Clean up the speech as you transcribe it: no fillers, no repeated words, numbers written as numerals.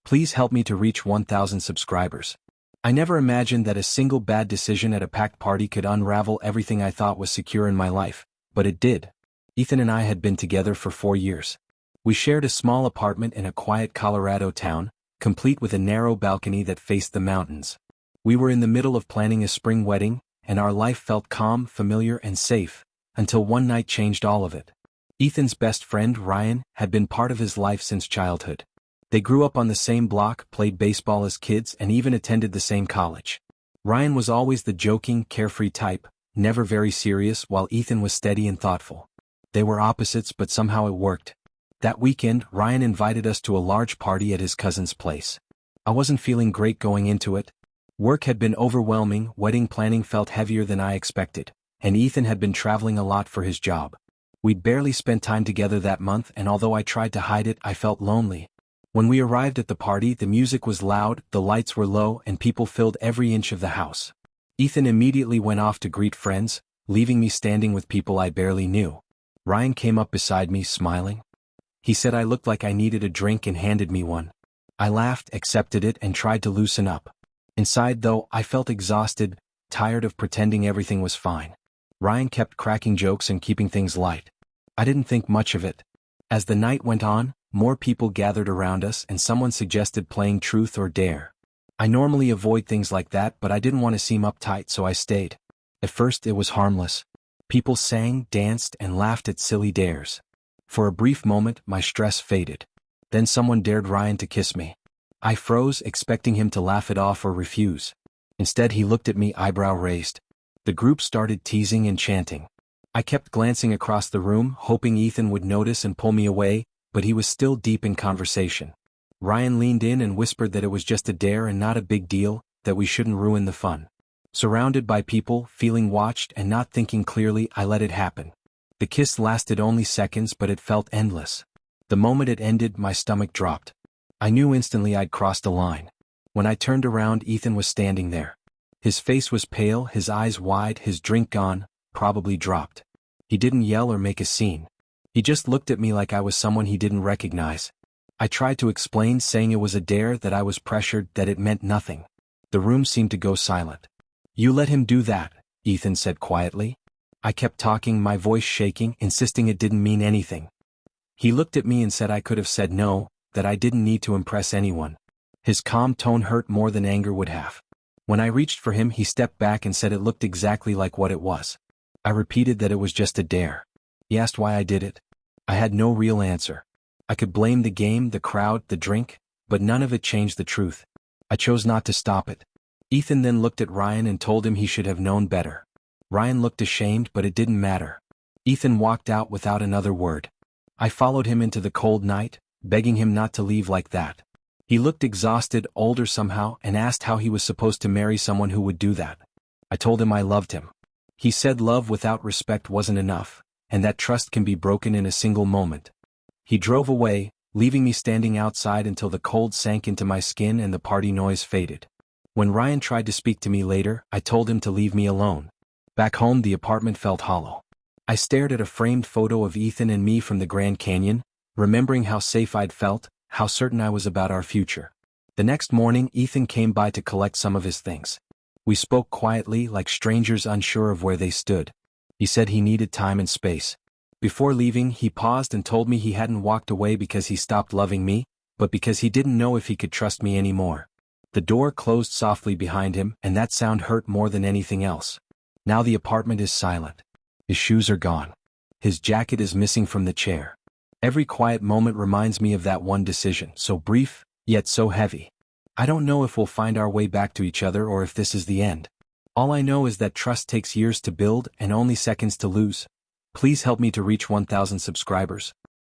Please help me to reach 1,000 subscribers. I never imagined that a single bad decision at a packed party could unravel everything I thought was secure in my life, but it did. Ethan and I had been together for 4 years. We shared a small apartment in a quiet Colorado town, complete with a narrow balcony that faced the mountains. We were in the middle of planning a spring wedding, and our life felt calm, familiar, and safe, until one night changed all of it. Ethan's best friend, Ryan, had been part of his life since childhood. They grew up on the same block, played baseball as kids, and even attended the same college. Ryan was always the joking, carefree type, never very serious, while Ethan was steady and thoughtful. They were opposites, but somehow it worked. That weekend, Ryan invited us to a large party at his cousin's place. I wasn't feeling great going into it. Work had been overwhelming, wedding planning felt heavier than I expected, and Ethan had been traveling a lot for his job. We'd barely spent time together that month, and although I tried to hide it, I felt lonely. When we arrived at the party, the music was loud, the lights were low, and people filled every inch of the house. Ethan immediately went off to greet friends, leaving me standing with people I barely knew. Ryan came up beside me, smiling. He said I looked like I needed a drink and handed me one. I laughed, accepted it, and tried to loosen up. Inside, though, I felt exhausted, tired of pretending everything was fine. Ryan kept cracking jokes and keeping things light. I didn't think much of it. As the night went on, more people gathered around us, and someone suggested playing truth or dare. I normally avoid things like that, but I didn't want to seem uptight, so I stayed. At first it was harmless. People sang, danced, and laughed at silly dares. For a brief moment, my stress faded. Then someone dared Ryan to kiss me. I froze, expecting him to laugh it off or refuse. Instead, he looked at me, eyebrow raised. The group started teasing and chanting. I kept glancing across the room, hoping Ethan would notice and pull me away, but he was still deep in conversation. Ryan leaned in and whispered that it was just a dare and not a big deal, that we shouldn't ruin the fun. Surrounded by people, feeling watched and not thinking clearly, I let it happen. The kiss lasted only seconds, but it felt endless. The moment it ended, my stomach dropped. I knew instantly I'd crossed a line. When I turned around, Ethan was standing there. His face was pale, his eyes wide, his drink gone, probably dropped. He didn't yell or make a scene. He just looked at me like I was someone he didn't recognize. I tried to explain, saying it was a dare, that I was pressured, that it meant nothing. The room seemed to go silent. "You let him do that," Ethan said quietly. I kept talking, my voice shaking, insisting it didn't mean anything. He looked at me and said I could have said no, that I didn't need to impress anyone. His calm tone hurt more than anger would have. When I reached for him, he stepped back and said it looked exactly like what it was. I repeated that it was just a dare. He asked why I did it. I had no real answer. I could blame the game, the crowd, the drink, but none of it changed the truth. I chose not to stop it. Ethan then looked at Ryan and told him he should have known better. Ryan looked ashamed, but it didn't matter. Ethan walked out without another word. I followed him into the cold night, begging him not to leave like that. He looked exhausted, older somehow, and asked how he was supposed to marry someone who would do that. I told him I loved him. He said love without respect wasn't enough, and that trust can be broken in a single moment. He drove away, leaving me standing outside until the cold sank into my skin and the party noise faded. When Ryan tried to speak to me later, I told him to leave me alone. Back home, the apartment felt hollow. I stared at a framed photo of Ethan and me from the Grand Canyon, remembering how safe I'd felt, how certain I was about our future. The next morning, Ethan came by to collect some of his things. We spoke quietly, like strangers unsure of where they stood. He said he needed time and space. Before leaving, he paused and told me he hadn't walked away because he stopped loving me, but because he didn't know if he could trust me anymore. The door closed softly behind him, and that sound hurt more than anything else. Now the apartment is silent. His shoes are gone. His jacket is missing from the chair. Every quiet moment reminds me of that one decision, so brief, yet so heavy. I don't know if we'll find our way back to each other or if this is the end. All I know is that trust takes years to build and only seconds to lose. Please help me to reach 1,000 subscribers.